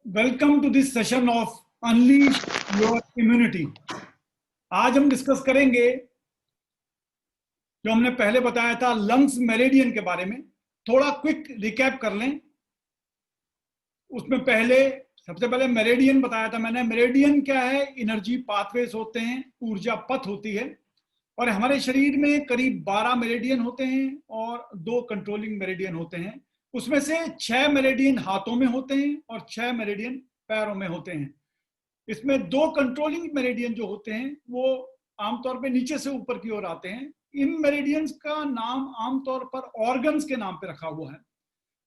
Welcome to this session of unleash your immunity. आज हम discuss करेंगे जो हमने पहले बताया था लंग्स मेरिडियन के बारे में। थोड़ा क्विक रिकैप कर लें। उसमें सबसे पहले मेरिडियन बताया था मैंने। मेरिडियन क्या है? एनर्जी पाथवेज होते हैं, ऊर्जा पथ होती है। और हमारे शरीर में करीब 12 मेरिडियन होते हैं और 2 कंट्रोलिंग मेरिडियन होते हैं। उसमें से 6 मेरिडियन हाथों में होते हैं और 6 मेरिडियन पैरों में होते हैं। इसमें 2 कंट्रोलिंग मेरिडियन जो होते हैं वो आमतौर पे नीचे से ऊपर की ओर आते हैं। इन मेरिडियंस का नाम आमतौर पर ऑर्गन्स के नाम पे रखा हुआ है।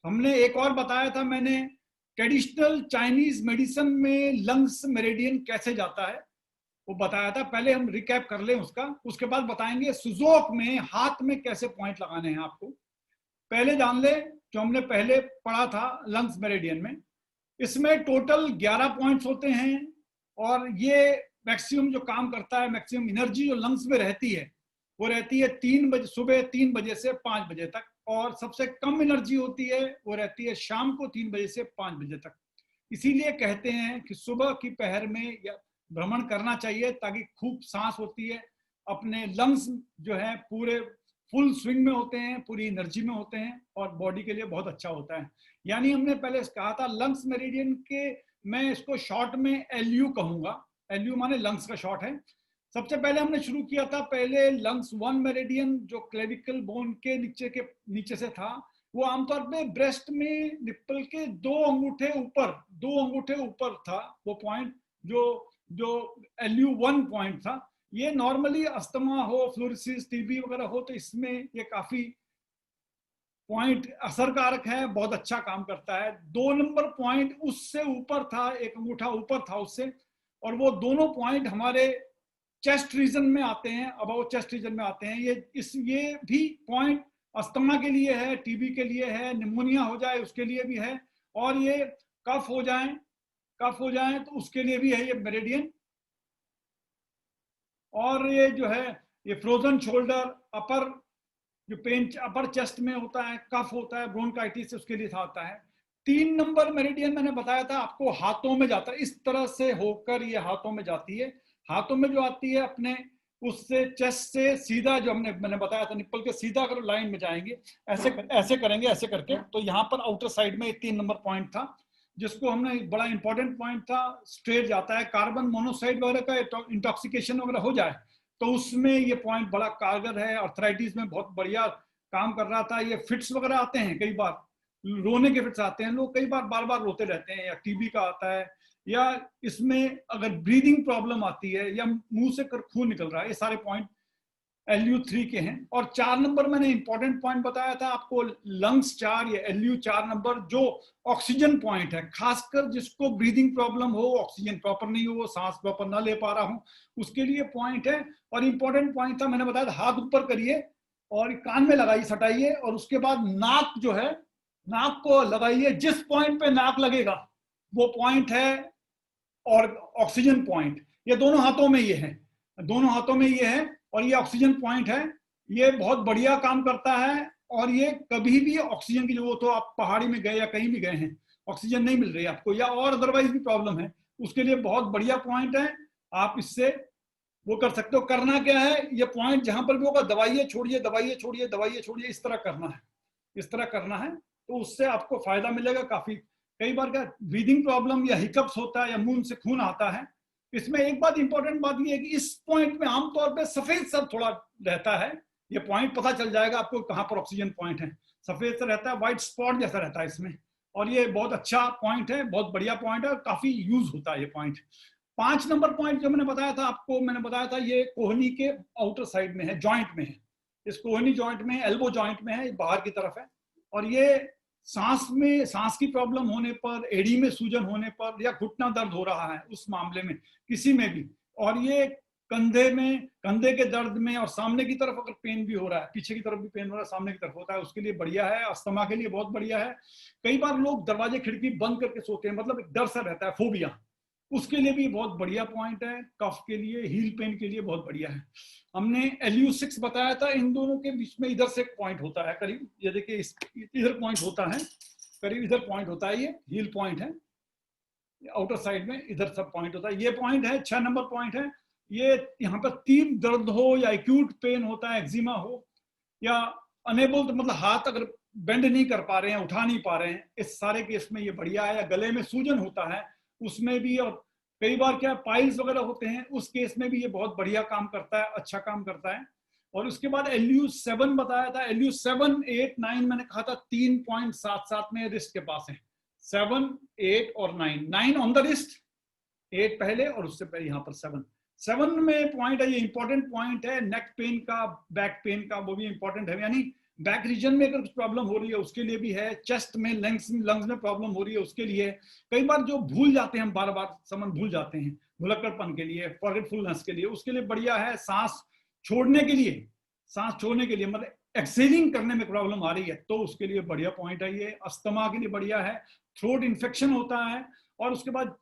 हमने एक और बताया था मैंने, ट्रेडिशनल चाइनीज मेडिसिन में लंग्स मेरिडियन कैसे जाता है वो बताया था। पहले हम रिकैप कर लें उसका, उसके बाद बताएंगे सुजोक में हाथ में कैसे पॉइंट लगाने हैं आपको। पहले जान ले जो हमने पहले पढ़ा था लंग्स मेरिडियन में। इसमें टोटल 11 पॉइंट्स होते हैं और ये मैक्सिमम जो काम करता है, मैक्सिमम एनर्जी जो लंग्स में रहती है वो रहती है 3 बजे, सुबह 3 बजे से 5 बजे तक। और सबसे कम एनर्जी होती है वो रहती है शाम को 3 बजे से 5 बजे तक। इसीलिए कहते हैं कि सुबह की पहर में भ्रमण करना चाहिए ताकि खूब सांस होती है, अपने लंग्स जो है पूरे फुल स्विंग में होते हैं, पूरी एनर्जी में होते हैं और बॉडी के लिए बहुत अच्छा होता है। यानी हमने पहले कहा था लंग्स मेरिडियन के, मैं इसको शॉर्ट में एलयू कहूंगा। एलयू माने लंग्स का शॉर्ट है। सबसे पहले हमने शुरू किया था पहले लंग्स 1 मेरिडियन जो क्लेविकल बोन के नीचे से था। वो आमतौर पे ब्रेस्ट में निप्पल के 2 अंगूठे ऊपर था वो पॉइंट, जो जो LU1 पॉइंट था। ये नॉर्मली अस्थमा हो, फ्लोरोसिस, टीबी वगैरह हो तो इसमें ये काफी पॉइंट असरकारक है, बहुत अच्छा काम करता है। 2 नंबर पॉइंट उससे ऊपर था, एक अंगूठा ऊपर था उससे, और वो दोनों पॉइंट हमारे चेस्ट रीजन में आते हैं, अबाउ चेस्ट रीजन में आते हैं। ये भी पॉइंट अस्थमा के लिए है, टीबी के लिए है, निमोनिया हो जाए उसके लिए भी है, और ये कफ हो जाए तो उसके लिए भी है ये मेरिडियन। और ये जो है ये फ्रोजन शोल्डर, अपर जो पेन अपर चेस्ट में होता है, कफ होता है, ब्रोंकाइटिस, उसके लिए आता है। 3 नंबर मेरिडियन मैंने बताया था आपको हाथों में जाता है, इस तरह से होकर ये हाथों में जाती है। हाथों में जो आती है अपने उससे चेस्ट से सीधा, जो मैंने बताया था निप्पल के सीधा अगर लाइन में जाएंगे, ऐसे करेंगे, ऐसे करके, तो यहाँ पर आउटर साइड में 3 नंबर पॉइंट था जिसको हमने, बड़ा इंपॉर्टेंट पॉइंट था। स्ट्रेट जाता है, कार्बन मोनोक्साइड वगैरह का इंटॉक्सिकेशन वगैरह हो जाए तो उसमें ये पॉइंट बड़ा कारगर है। आर्थराइटिस में बहुत बढ़िया काम कर रहा था। ये फिट्स वगैरह आते हैं, कई बार रोने के फिट्स आते हैं, लोग कई बार बार बार रोते रहते हैं, या टीबी का आता है, या इसमें अगर ब्रीदिंग प्रॉब्लम आती है, या मुंह से खून निकल रहा है, ये सारे पॉइंट LU3 के हैं। और 4 नंबर मैंने इंपॉर्टेंट पॉइंट बताया था आपको, लंग्स 4 या LU4 नंबर, जो ऑक्सीजन पॉइंट है, खासकर जिसको ब्रीदिंग प्रॉब्लम हो, ऑक्सीजन प्रॉपर नहीं हो, सांस प्रॉपर ना ले पा रहा हूं, उसके लिए पॉइंट है। और इंपॉर्टेंट पॉइंट था, मैंने बताया था, हाथ ऊपर करिए और कान में लगाइए, सटाइए, और उसके बाद नाक जो है, नाक को लगाइए। जिस पॉइंट पे नाक लगेगा वो पॉइंट है और ऑक्सीजन पॉइंट। ये दोनों हाथों में ये है, दोनों हाथों में ये है, और ये ऑक्सीजन पॉइंट है। ये बहुत बढ़िया काम करता है। और ये कभी भी ऑक्सीजन की जरूरत हो, आप पहाड़ी में गए या कहीं भी गए हैं, ऑक्सीजन नहीं मिल रही आपको, या और अदरवाइज भी प्रॉब्लम है, उसके लिए बहुत बढ़िया पॉइंट है। आप इससे वो कर सकते हो। करना क्या है, ये पॉइंट जहां पर भी होगा दबाइए छोड़िए, दबाइए छोड़िए, दबाइए छोड़िए, इस तरह करना है, इस तरह करना है, तो उससे आपको फायदा मिलेगा काफी। कई बार क्या ब्रीदिंग प्रॉब्लम या हिकअप्स होता है, या मुंह से खून आता है। इसमें एक बात इंपॉर्टेंट बात यह है कि इस पॉइंट में आमतौर पे सफेद सर थोड़ा रहता है। ये पॉइंट पता चल जाएगा आपको कहां पर ऑक्सीजन पॉइंट है, सफेद सर रहता है, व्हाइट स्पॉट जैसा रहता है इसमें। और ये बहुत अच्छा पॉइंट है, बहुत बढ़िया पॉइंट है, और काफी यूज होता है ये पॉइंट। 5 नंबर पॉइंट जो मैंने बताया था आपको, मैंने बताया था ये कोहनी के आउटर साइड में है, जॉइंट में है, इस कोहनी जॉइंट में, एल्बो जॉइंट में है, बाहर की तरफ है। और ये सांस की प्रॉब्लम होने पर, एड़ी में सूजन होने पर, या घुटना दर्द हो रहा है उस मामले में, किसी में भी, और ये कंधे के दर्द में, और सामने की तरफ अगर पेन भी हो रहा है, पीछे की तरफ भी पेन हो रहा है, सामने की तरफ होता है, उसके लिए बढ़िया है। अस्थमा के लिए बहुत बढ़िया है। कई बार लोग दरवाजे खिड़की बंद करके सोते हैं, मतलब एक डर सा रहता है, फोबिया, उसके लिए भी बहुत बढ़िया पॉइंट है। कफ के लिए, हील पेन के लिए बहुत बढ़िया है। हमने LU6 बताया था, इन दोनों के बीच में इधर से पॉइंट होता है करीब, ये देखिए इधर पॉइंट होता है, करीब इधर पॉइंट होता है, ये हील पॉइंट है। आउटर साइड में इधर सब पॉइंट होता है। ये पॉइंट है 6 नंबर पॉइंट है। ये यहाँ पर तीव्र दर्द हो या एक्यूट पेन होता है, एक्जिमा हो या अनेबल, तो मतलब हाथ अगर बेंड नहीं कर पा रहे हैं, उठा नहीं पा रहे हैं, इस सारे केस में ये बढ़िया है। या गले में सूजन होता है उसमें भी, और कई बार क्या पाइल्स वगैरह होते हैं उस केस में भी ये बहुत बढ़िया काम करता है, अच्छा काम करता है। और उसके बाद LU7 बताया था। LU7, 8, 9 मैंने कहा था 3.77 में रिस्ट के पास है। 7, 8 और 9, 9 ऑन द रिस्ट, 8 पहले और उससे पहले यहाँ पर 7 में पॉइंट है। ये इंपॉर्टेंट पॉइंट है नेक पेन का, बैक पेन का, वो भी इंपॉर्टेंट है। यानी बैक रीजन में अगर कुछ प्रॉब्लम हो रही है उसके लिए भी है, चेस्ट में, लंग्स में प्रॉब्लम हो रही है उसके लिए। कई बार जो भूल जाते हैं हम, बार बार समन भूल जाते हैं, भुलक्कड़पन के लिए, फॉरगेटफुलनेस के लिए, उसके लिए बढ़िया है। सांस छोड़ने के लिए, सांस छोड़ने के लिए मतलब एक्सेलिंग करने में प्रॉब्लम आ रही है तो उसके लिए बढ़िया पॉइंट है ये। अस्थमा के लिए बढ़िया है। थ्रोट इन्फेक्शन होता है और उसके बाद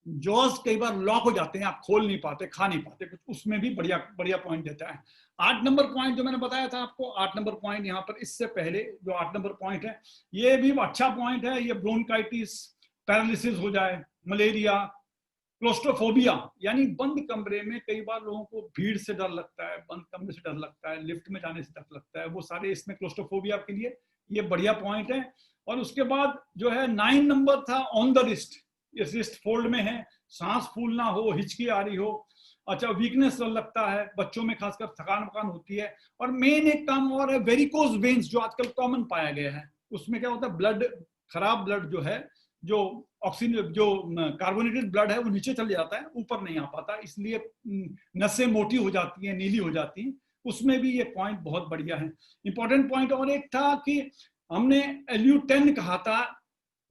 जॉज कई बार लॉक हो जाते हैं, आप खोल नहीं पाते, खा नहीं पाते कुछ, उसमें भी बढ़िया बढ़िया पॉइंट देता है। 8 नंबर पॉइंट जो मैंने बताया था आपको, 8 नंबर पॉइंट यहाँ पर, इससे पहले जो 8 नंबर पॉइंट है ये भी अच्छा पॉइंट है। ये ब्रोंकाइटिस, पैरालिसिस हो जाए, मलेरिया, क्लोस्ट्रोफोबिया, यानी बंद कमरे में कई बार लोगों को भीड़ से डर लगता है, बंद कमरे से डर लगता है, लिफ्ट में जाने से डर लगता है, वो सारे इसमें क्लोस्ट्रोफोबिया के लिए ये बढ़िया पॉइंट है। और उसके बाद जो है 9 नंबर था ऑन द रिस्ट, ये रिस्ट फोल्ड में है, सांस फूलना हो, हिचकी आ रही हो, अच्छा वीकनेस लगता है, बच्चों में खासकर थकान वकान होती है। और मेन एक काम और है, वेरिकोज वेन्स जो आजकल कॉमन पाया गया है, उसमें क्या होता है, ब्लड, खराब ब्लड जो है, जो ऑक्सीजन, जो कार्बोनेटेड ब्लड है वो नीचे चले जाता है, ऊपर नहीं आ पाता, इसलिए नसें मोटी हो जाती हैं, नीली हो जाती हैं, उसमें भी ये पॉइंट बहुत बढ़िया है। इंपॉर्टेंट पॉइंट और एक था कि हमने LU10 कहा था,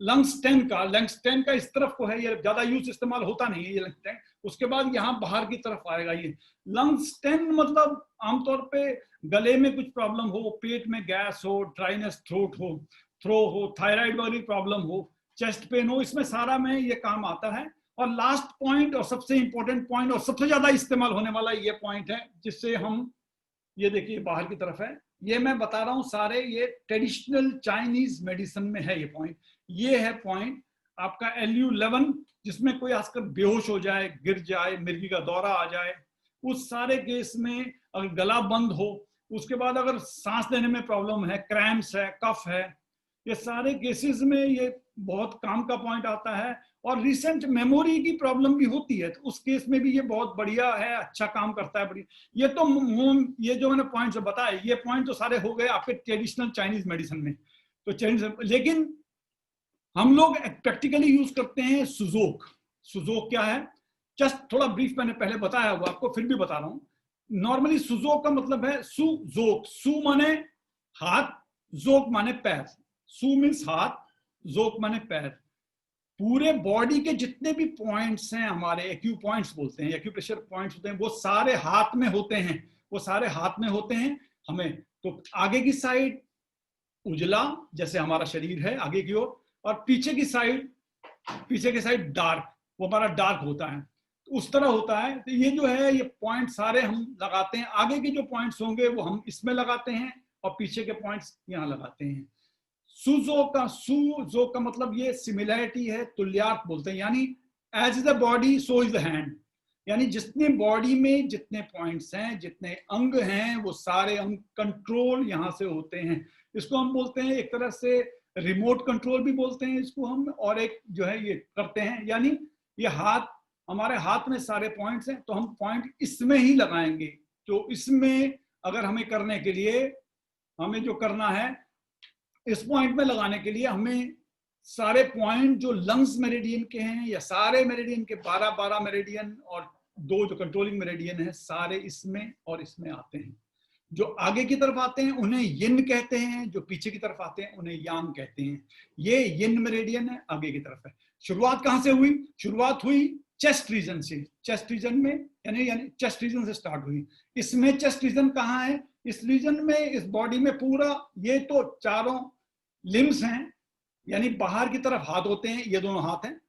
लंग्स 10 का, लंग्स 10 का इस तरफ को है, ये ज्यादा यूज इस्तेमाल होता नहीं है ये लंग्स 10। उसके बाद यहाँ बाहर की तरफ आएगा ये लंग्स 10, मतलब आमतौर पे गले में कुछ प्रॉब्लम हो, पेट में गैस हो, ड्राइनेस थ्रोट हो, थायराइड वाली प्रॉब्लम हो, चेस्ट पेन हो, इसमें सारा में ये काम आता है। और लास्ट पॉइंट और सबसे इंपॉर्टेंट पॉइंट और सबसे ज्यादा इस्तेमाल होने वाला ये पॉइंट है, जिससे हम, ये देखिए बाहर की तरफ है, ये मैं बता रहा हूं सारे, ये ट्रेडिशनल चाइनीज मेडिसिन में है ये पॉइंट। ये है पॉइंट आपका LU11, जिसमें कोई आजकल बेहोश हो जाए, गिर जाए, मिर्गी का दौरा आ जाए, उस सारे केस में अगर गला बंद हो, उसके बाद अगर सांस लेने में प्रॉब्लम है, क्रैम्प्स है, कफ है, ये सारे केसेस में ये बहुत काम का पॉइंट आता है। और रिसेंट मेमोरी की प्रॉब्लम भी होती है तो उस केस में भी ये बहुत बढ़िया है, अच्छा काम करता है बढ़िया। ये तो ये जो मैंने पॉइंट्स बताए, ये पॉइंट तो सारे हो गए आपके ट्रेडिशनल चाइनीज मेडिसिन में। तो चाइनीज, लेकिन हम लोग प्रैक्टिकली यूज करते हैं सुजोक। सुजोक क्या है, जस्ट थोड़ा ब्रीफ मैंने पहले बताया हुआ आपको, फिर भी बता रहा हूं। नॉर्मली सुजोक का मतलब है सुजोक, सु माने हाथ, जोक माने पैर। सु मीन्स हाथ, जोक माने पैर। पूरे बॉडी के जितने भी पॉइंट्स हैं हमारे, एक्यू पॉइंट्स बोलते हैं, एक्यूप्रेशर पॉइंट्स होते हैं, वो सारे हाथ में होते हैं, वो सारे हाथ में होते हैं। हमें तो आगे की साइड उजला, जैसे हमारा शरीर है आगे की ओर, और पीछे की साइड डार्क, वो हमारा डार्क होता है, तो उस तरह होता है। तो ये जो है, ये पॉइंट सारे हम लगाते हैं, आगे के जो पॉइंट्स होंगे वो हम इसमें लगाते हैं और पीछे के पॉइंट्स यहाँ लगाते हैं। सुजो का मतलब ये सिमिलैरिटी है, तुल्यार्थ बोलते हैं, यानी as the body so is the hand, यानी जितने बॉडी में जितने पॉइंट्स हैं, जितने अंग हैं, वो सारे अंग कंट्रोल यहाँ से होते हैं। इसको हम बोलते हैं एक तरह से रिमोट कंट्रोल भी बोलते हैं इसको हम, और एक जो है ये करते हैं, यानी ये हाथ, हमारे हाथ में सारे पॉइंट्स हैं तो हम पॉइंट इसमें ही लगाएंगे। तो इसमें अगर हमें करने के लिए, हमें जो करना है इस पॉइंट में लगाने के लिए, हमें सारे पॉइंट जो लंग्स मेरिडियन के हैं या सारे मेरिडियन के 12 मेरिडियन और 2 जो कंट्रोलिंग मेरिडियन है, सारे इसमें और इसमें आते हैं। जो आगे की तरफ आते हैं उन्हें यिन कहते हैं, जो पीछे की तरफ आते हैं उन्हें यांग कहते हैं। ये यिन मेरिडियन है, आगे की तरफ है। शुरुआत कहां से हुई? शुरुआत हुई चेस्ट रीजन से, चेस्ट रीजन में, यानी चेस्ट रीजन से स्टार्ट हुई। इसमें चेस्ट रीजन कहाँ है? इस रीजन में, इस बॉडी में पूरा, ये तो चारों लिम्स हैं, यानी बाहर की तरफ हाथ होते हैं, ये दोनों हाथ हैं,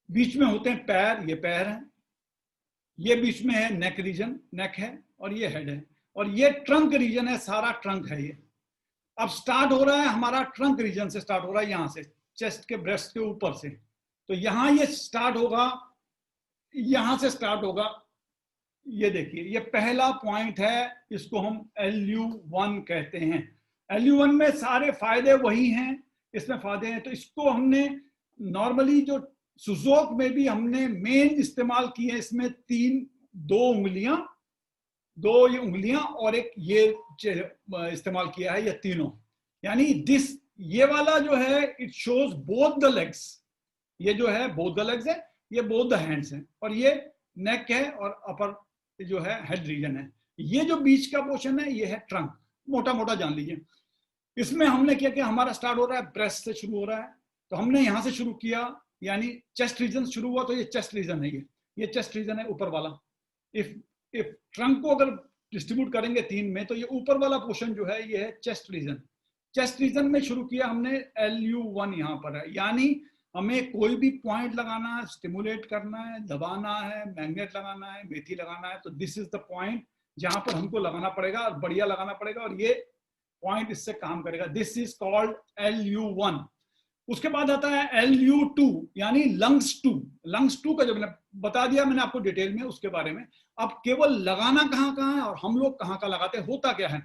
बीच में होते हैं पैर, ये पैर हैं, ये बीच में है नेक रीजन, नेक है, और ये हेड है, और ये ट्रंक रीजन है, सारा ट्रंक है ये। अब स्टार्ट हो रहा है हमारा ट्रंक रीजन से, स्टार्ट हो रहा है यहां से, चेस्ट के ब्रेस्ट के ऊपर से, तो यहां ये स्टार्ट होगा, यहां से स्टार्ट होगा। ये देखिए ये पहला पॉइंट है, इसको हम LU1 कहते हैं। LU1 में सारे फायदे वही हैं, इसमें फायदे हैं। तो इसको हमने नॉर्मली जो सुजोक में भी हमने मेन इस्तेमाल किए हैं, इसमें दो ये उंगलियां और एक ये इस्तेमाल किया है, ये तीनों। यानी ये वाला जो है it shows both the legs, ये जो है बोथ द लेग्स है, ये बोथ द हैंड्स है, और ये नेक है और अपर जो है हेड रीजन है। ये जो बीच का पोर्शन है ये है ट्रंक, मोटा मोटा जान लीजिए। इसमें हमने क्या किया, हमारा स्टार्ट हो रहा है ब्रेस्ट से शुरू हो रहा है, तो हमने यहां से शुरू किया, यानी चेस्ट रीजन शुरू हुआ, तो ये चेस्ट रीजन है, ये चेस्ट रीजन है ऊपर वाला। इफ ट्रंक को अगर डिस्ट्रीब्यूट करेंगे 3 में, तो ये ऊपर वाला पोर्शन जो है ये है चेस्ट रीजन। चेस्ट रीजन में शुरू किया हमने, LU1 यहां पर है, यानी हमें कोई भी पॉइंट लगाना है, स्टिमुलेट करना है, दबाना है, मैग्नेट लगाना है, मेथी लगाना है, तो दिस इज द पॉइंट जहां पर हमको लगाना पड़ेगा, और बढ़िया लगाना पड़ेगा, और ये पॉइंट इससे काम करेगा। This is called LU1। उसके बाद आता है LU2, यानी लंग्स 2। लंग्स 2 का जब मैंने बता दिया मैंने आपको डिटेल में उसके बारे में। अब केवल लगाना कहाँ कहाँ है और हम लोग कहाँ कहाँ लगाते हैं, होता क्या है,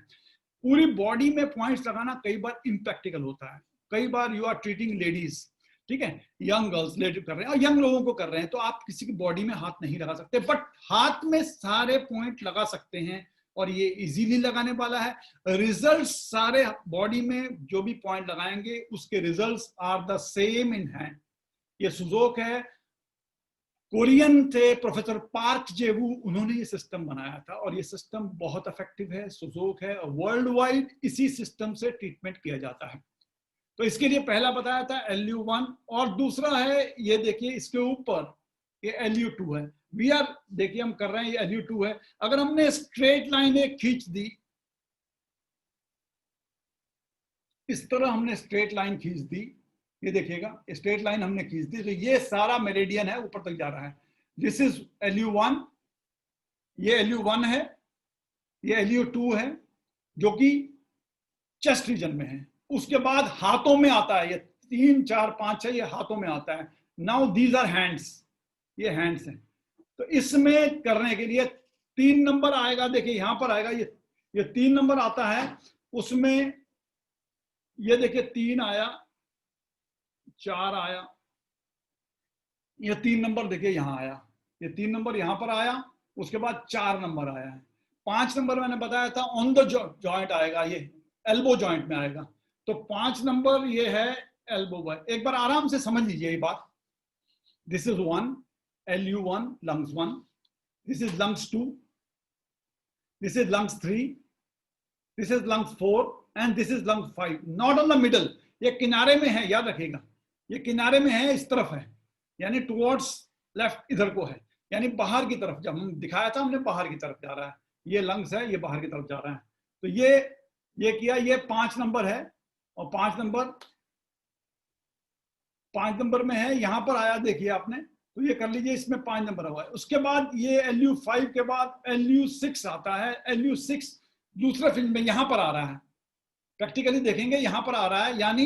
पूरी बॉडी में पॉइंट्स लगाना कई बार इम्प्रैक्टिकल होता है। कई बार यू आर ट्रीटिंग लेडीज, ठीक है, यंग गर्ल्स रिलेटिव कर रहे हैं और यंग लोगों को कर रहे हैं, तो आप किसी की बॉडी में हाथ नहीं लगा सकते, बट हाथ में सारे पॉइंट लगा सकते हैं, और ये इजीली लगाने वाला है। रिजल्ट्स सारे बॉडी में जो भी पॉइंट लगाएंगे उसके results are the same in hand. ये सुजोक है, कोरियन थे प्रोफेसर पार्क जेवू, उन्होंने ये सिस्टम बनाया था, और ये सिस्टम बहुत इफेक्टिव है, सुजोक है, और वर्ल्ड वाइड इसी सिस्टम से ट्रीटमेंट किया जाता है। तो इसके लिए पहला बताया था LU1, और दूसरा है ये देखिए इसके ऊपर ये LU2 है। वी आर देखिए हम कर रहे हैं, ये LU2 है। अगर हमने स्ट्रेट लाइन एक खींच दी, इस तरह हमने स्ट्रेट लाइन खींच दी, ये देखिएगा स्ट्रेट लाइन हमने खींच दी, तो ये सारा मेरिडियन है ऊपर तक जा रहा है। दिस इज LU1, ये LU1 है, ये LU2 है जो कि चेस्ट रीजन में है। उसके बाद हाथों में आता है, ये 3 4 5 है, ये हाथों में आता है। नाउ दीज आर हैंड्स, ये हैंड्स हैं। तो इसमें करने के लिए 3 नंबर आएगा, देखिए यहां पर आएगा, ये 3 नंबर आता है। उसमें ये देखिए 3 आया, 4 आया, ये 3 नंबर देखिए यहां आया, ये 3 नंबर यहां पर आया। उसके बाद 4 नंबर आया है। 5 नंबर मैंने बताया था ऑन द जॉइंट आएगा, ये एल्बो जॉइंट में आएगा। तो 5 नंबर ये है एल्बो बॉय। एक बार आराम से समझ लीजिए ये बात। This is 1, LU1, lungs 1, this is lungs 2, this is lungs 3, this is lungs 4, and this is lungs 5, not on the middle। ये किनारे में है, याद रखिएगा, ये किनारे में है, इस तरफ है, यानी टुवर्ड्स लेफ्ट, इधर को है, यानी बाहर की तरफ। जब हम दिखाया था हमने बाहर की तरफ जा रहा है, ये लंग्स है, ये बाहर की तरफ जा रहा है। तो ये किया, ये 5 नंबर है, और 5 नंबर में है, यहां पर आया देखिए आपने, तो ये कर लीजिए, इसमें 5 नंबर हुआ है। उसके बाद ये LU5 के बाद LU6 आता है। LU6 दूसरे फिल्म में यहां पर आ रहा है, प्रैक्टिकली देखेंगे यहां पर आ रहा है, यानी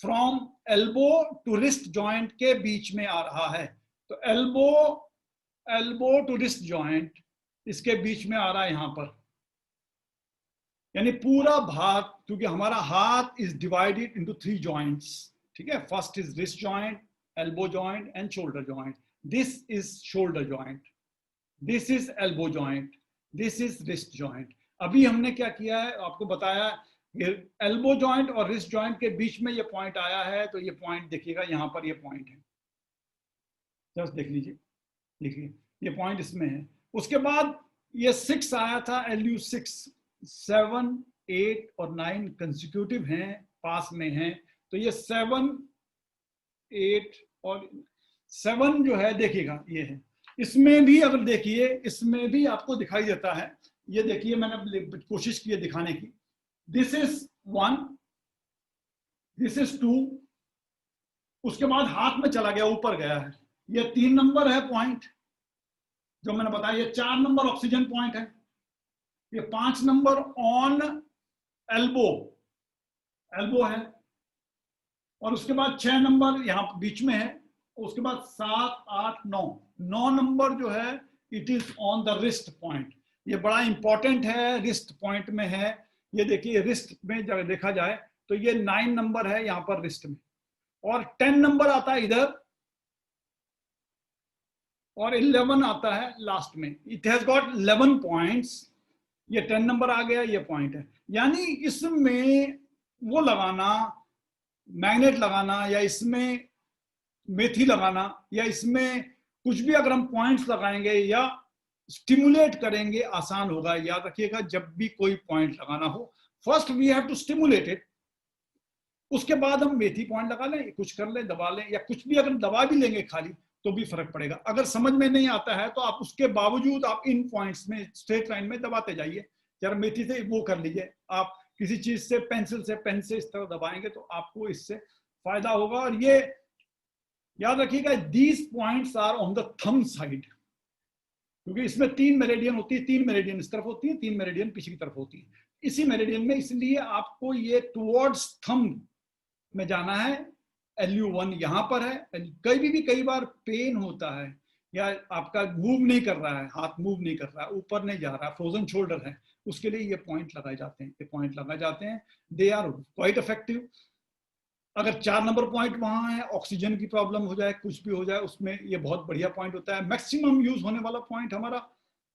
from elbow to wrist joint के बीच में आ रहा है। तो एल्बो टू रिस्ट जॉइंट इसके बीच में आ रहा है यहां पर, यानी पूरा भाग, क्योंकि हमारा हाथ इज डिवाइडेड इनटू 3 जॉइंट्स, ठीक है। First is wrist joint, elbow joint and shoulder joint. This is shoulder joint, this is elbow joint, this is wrist joint। अभी हमने क्या किया है आपको बताया, ये elbow joint और wrist joint के बीच में ये पॉइंट आया है, तो ये पॉइंट देखिएगा यहां पर, ये पॉइंट है, जस्ट देख लीजिए, देखिए ये पॉइंट इसमें है। उसके बाद ये 6 आया था, LU6, 7 8 और 9 कंसेक्यूटिव हैं, पास में हैं, तो ये 7 8 और 7 जो है देखिएगा ये है। इसमें भी अगर देखिए, इसमें भी आपको दिखाई देता है, ये देखिए मैंने कोशिश की है दिखाने की। दिस इज 1, दिस इज 2, उसके बाद हाथ में चला गया, ऊपर गया है, ये 3 नंबर है पॉइंट जो मैंने बताया, ये 4 नंबर ऑक्सीजन पॉइंट है, ये 5 नंबर ऑन एल्बो है, और उसके बाद 6 नंबर यहां बीच में है, उसके बाद 7, 8, 9, 9 नंबर जो है it is on the wrist point. ये बड़ा इंपॉर्टेंट है, रिस्ट पॉइंट में है। ये देखिए रिस्ट में जब देखा जाए तो ये 9 नंबर है यहां पर रिस्ट में, और 10 नंबर आता है इधर, और 11 आता है लास्ट में। It has got 11 points. ये 10 नंबर आ गया, ये पॉइंट है। यानी इसमें वो लगाना, मैग्नेट लगाना, या इसमें मेथी लगाना, या इसमें कुछ भी अगर हम पॉइंट्स लगाएंगे या स्टिमुलेट करेंगे, आसान होगा। याद रखिएगा, जब भी कोई पॉइंट लगाना हो, first we have to stimulate it, उसके बाद हम मेथी पॉइंट लगा लें, कुछ कर लें, दबा लें, या कुछ भी अगर दबा भी लेंगे खाली तो भी फर्क पड़ेगा। अगर समझ में नहीं आता है तो आप उसके बावजूद आप इन पॉइंट्स में स्ट्रेट लाइन में दबाते जाइए। जरा मेथी से वो कर लीजिए, आप किसी चीज से, पेंसिल से, पेन से इस तरह दबाएंगे तो आपको इससे फायदा होगा। और ये याद रखिएगा, these points are on the thumb side, क्योंकि इसमें 3 मेरिडियन होती है, 3 मेरिडियन इस तरफ होती है, 3 मेरिडियन पीछे की तरफ होती है इसी मेरिडियन में। इसलिए आपको ये टुवर्ड्स थंब में जाना है। LU1 यहां पर है। कई बार पेन होता है या आपका मूव नहीं कर रहा है, हाथ मूव नहीं कर रहा है, ऊपर नहीं जा रहा है, फ्रोजन शोल्डर है, उसके लिए ये पॉइंट लगाए जाते हैं। ये पॉइंट लगाए जाते हैं, दे आर क्वाइट इफेक्टिव। अगर 4 नंबर पॉइंट वहां है, ऑक्सीजन की प्रॉब्लम हो जाए, कुछ भी हो जाए, उसमें ये बहुत बढ़िया पॉइंट होता है। मैक्सिमम यूज होने वाला पॉइंट हमारा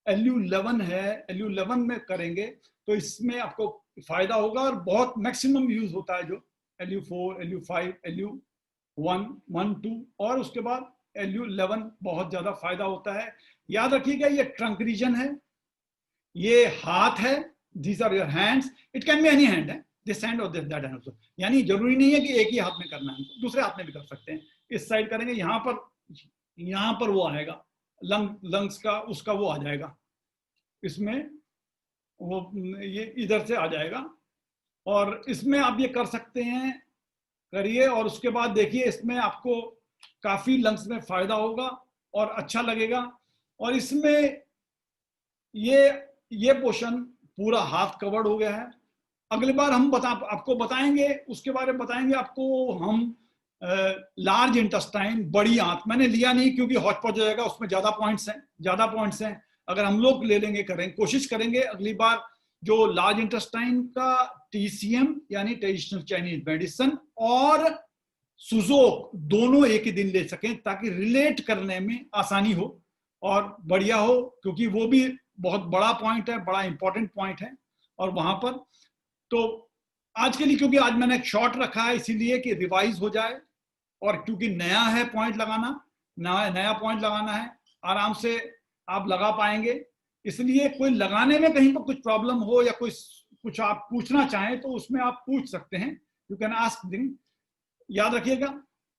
LU11 है। LU11 में करेंगे तो इसमें आपको फायदा होगा, और बहुत मैक्सिमम यूज होता है जो LU4, LU5, LU1, 1, 2 और उसके बाद LU11 बहुत ज्यादा फायदा होता है। याद रखिएगा, ये ट्रंक रीजन है, ये हाथ है, these are your hands, it can be any hand है, दिस हैंड और दिस दैट हैंड आल्सो। यानी जरूरी नहीं है कि एक ही हाथ में करना है, दूसरे हाथ में भी कर सकते हैं। इस साइड करेंगे, यहां पर वो आएगा, लंग्स का उसका वो आ जाएगा, इसमें वो ये इधर से आ जाएगा, और इसमें आप ये कर सकते हैं, करिए। और उसके बाद देखिए, इसमें आपको काफी लंग्स में फायदा होगा और अच्छा लगेगा। और इसमें ये पोर्शन पूरा हाथ कवर्ड हो गया है। अगली बार हम आपको बताएंगे, उसके बारे में बताएंगे आपको हम लार्ज इंटेस्टाइन, बड़ी आंत। मैंने लिया नहीं क्योंकि हौच पौच हो जाएगा, उसमें ज्यादा पॉइंट्स हैं। अगर हम लोग ले लेंगे, कोशिश करेंगे अगली बार जो लार्ज इंटेस्टाइन का TCM यानी ट्रेडिशनल चाइनीज मेडिसिन और सुजोक दोनों एक ही दिन ले सकें, ताकि रिलेट करने में आसानी हो और बढ़िया हो, क्योंकि वो भी बहुत बड़ा पॉइंट है, बड़ा इंपॉर्टेंट पॉइंट है। और वहां पर तो आज के लिए, क्योंकि आज मैंने एक शॉर्ट रखा है इसीलिए कि रिवाइज हो जाए, और क्योंकि नया है पॉइंट लगाना, नया पॉइंट लगाना है, आराम से आप लगा पाएंगे। इसलिए कोई लगाने में कहीं पर कुछ प्रॉब्लम हो या कुछ आप पूछना चाहें तो उसमें आप पूछ सकते हैं, यू कैन आस्क थिंग। याद रखिएगा,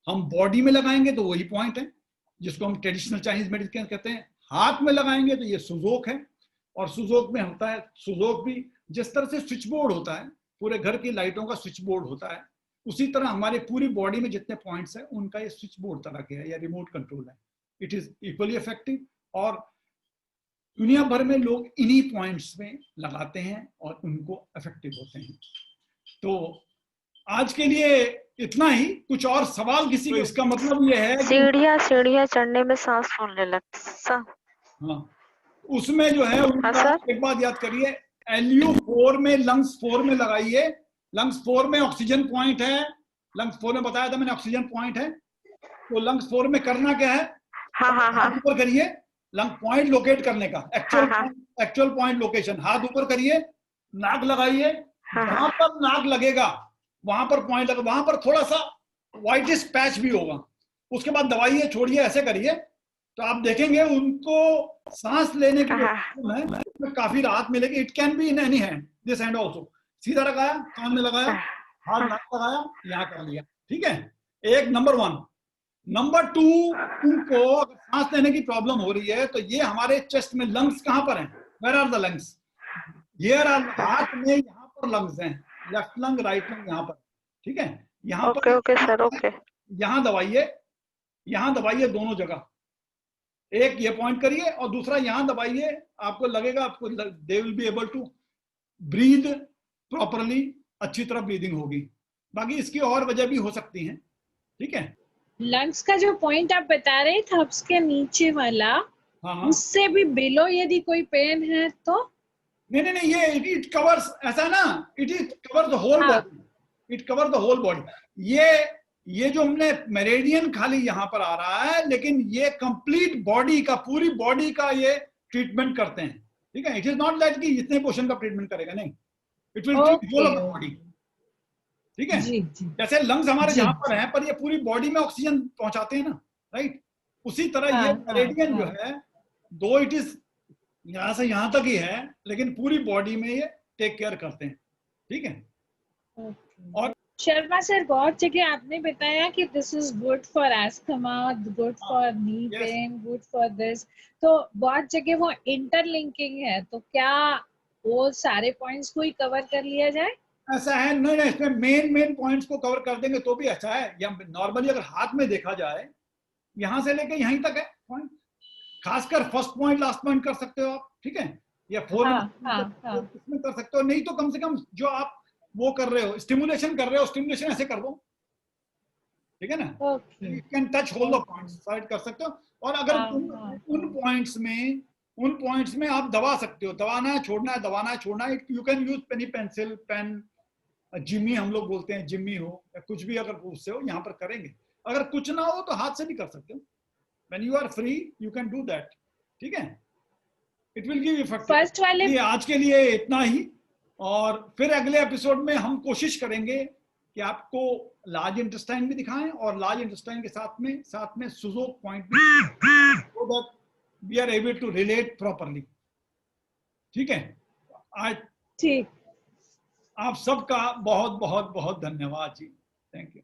हम बॉडी में लगाएंगे तो वही पॉइंट है जिसको हम ट्रेडिशनल चाइनीज मेडिसिन कहते हैं। हाथ में लगाएंगे तो ये सुजोक है, और सुजोक में होता है, सुजोक भी जिस तरह से स्विच बोर्ड होता है, पूरे घर की लाइटों का स्विच बोर्ड होता है, उसी तरह हमारे पूरी बॉडी में जितने पॉइंट्स हैं उनका ये स्विच बोर्ड तरह के है या रिमोट कंट्रोल है। इट इज इक्वली इफेक्टिव, और दुनिया भर में लोग इन्हीं पॉइंट्स में लगाते हैं और उनको इफेक्टिव होते हैं। तो आज के लिए इतना ही। कुछ और सवाल किसी को? इसका मतलब ये है सीढ़ियाँ चढ़ने में सांस फूलने लगता। हाँ, उसमें जो है उनका एक बात याद करिए, LU4 में, लंग्स 4 में लगाइए। लंग्स 4 में ऑक्सीजन पॉइंट है, लंग्स 4 में बताया था मैंने, ऑक्सीजन पॉइंट है। तो लंग्स 4 में करना क्या है, हाथ ऊपर करिए, लंग पॉइंट लोकेट करने का, एक्चुअल पॉइंट लोकेशन, हाथ ऊपर करिए, नाक लगाइए, जहां पर नाक लगेगा वहां पर पॉइंट लगा, वहां पर थोड़ा सा व्हाइटिश पैच भी होगा। उसके बाद दबाइए, छोड़िए, ऐसे करिए, तो आप देखेंगे उनको सांस लेने की में काफी राहत मिलेगी। It can be in any hand, this hand also. सीधा लगाया, कान में लगाया, हाथ नाक लगाया, यहाँ कर लिया, ठीक है। एक नंबर 1। नंबर 2, उनको अगर सांस लेने की प्रॉब्लम हो रही है तो ये हमारे चेस्ट में लंग्स कहां पर हैं? Where are the lungs? Here are, हाथ में यहाँ पर लंग्स हैं, लेफ्ट लंग, राइट लंग यहाँ पर, ठीक है। यहाँ पर ओके सर, ओके। यहाँ दबाइए दोनों जगह। एक ये पॉइंट करिए और दूसरा यहाँ दबाइए, आपको लगेगा, आपको they will be able to breathe properly, अच्छी तरह ब्रीदिंग होगी। बाकी इसकी और वजह भी हो सकती है, ठीक है। लंग्स का जो पॉइंट आप बता रहे थे, उसके नीचे वाला, हाँ हाँ, उससे भी बिलो यदि कोई पेन है तो? नहीं, ये इट कवर्स, ऐसा ना, इट कवर द होल हाँ। Body, it cover the whole body. ये जो हमने मेरेडियन खाली यहाँ पर आ रहा है, लेकिन ये कंप्लीट बॉडी का, पूरी बॉडी का ये ट्रीटमेंट करते हैं, ठीक है। इट इज नॉट दैट कि इतने पोर्शन का ट्रीटमेंट करेगा, नहीं, it will treat whole of the body, ठीक है। जी जी जैसे लंग्स हमारे जी जहां पर जी। हैं, पर ये पूरी बॉडी में ऑक्सीजन पहुंचाते हैं ना, राइट। उसी तरह हाँ ये हाँ मेरेडियन जो हाँ। है, दो इट इज यहां से यहां तक ही है, लेकिन पूरी बॉडी में ये टेक केयर करते हैं, ठीक है। और शर्मा सर, बहुत जगह आपने बताया कि this is good for asthma, good for knee yes, pain, good for this, तो बहुत जगह वो इंटरलिंकिंग है, तो क्या वो सारे पॉइंट्स को ही कवर कर लिया जाए? ऐसा है नहीं, इसमें मेन पॉइंट्स को कवर कर देंगे तो भी अच्छा है। या नॉर्मली अगर हाथ में देखा जाए, यहां से लेके यहीं तक है पॉइंट, खासकर फर्स्ट पॉइंट लास्ट पॉइंट कर सकते हो आप, ठीक है। या फोर हाँ हाँ हाँ। इसमें कर सकते हो, नहीं तो कम से कम जो आप वो कर रहे हो, स्टिमुलेशन कर रहे हो, स्टिमुलेशन ऐसे कर दो, ठीक है ना। Okay. You can touch whole the points, side कर सकते हो। और अगर हाँ, उन हाँ, उन पॉइंट्स में आप दबा सकते हो, दबाना है छोड़ना है, दबाना है छोड़ना है, you can use penny pencil pen, जिम्मी हम लोग बोलते हैं, जिम्मी हो या कुछ भी, अगर उससे हो यहाँ पर करेंगे। अगर कुछ ना हो तो हाथ से भी कर सकते हो, when you are free you can do that, ठीक है। it will give effect। First वाले ये आज के लिए इतना ही, और फिर अगले एपिसोड में हम कोशिश करेंगे कि आपको लार्ज इंटेस्टाइन भी दिखाएं, और लार्ज इंटेस्टाइन के साथ में सुजो पॉइंट भी, so that we are able to relate properly, ठीक है। आज ठीक। आप सबका बहुत बहुत बहुत धन्यवाद जी, थैंक यू।